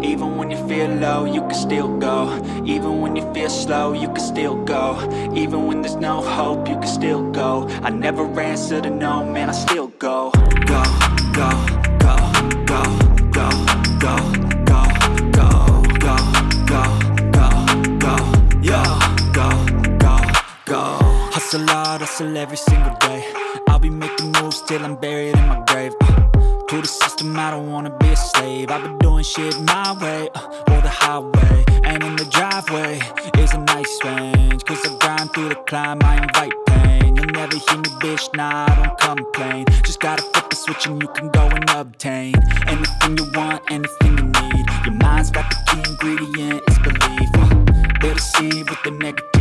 Even when you feel low, you can still go. Even when you feel slow, you can still go. Even when there's no hope, you can still go. I never answer to no, man, I still go. Go, go, go, go, go, go, go, go, go, go, go, go, yo, go, go, go. Hustle hard, hustle every single day. I'll be making moves till I'm buried in my grave. To the system, I don't wanna be a slave. I've been doing shit my way, or the highway. And in the driveway is a nice range, cause I grind through the climb, I invite pain. You'll never hear me, bitch, nah, I don't complain. Just gotta flip the switch and you can go and obtain anything you want, anything you need. Your mind's got the key ingredient, it's belief. They deceive with the negative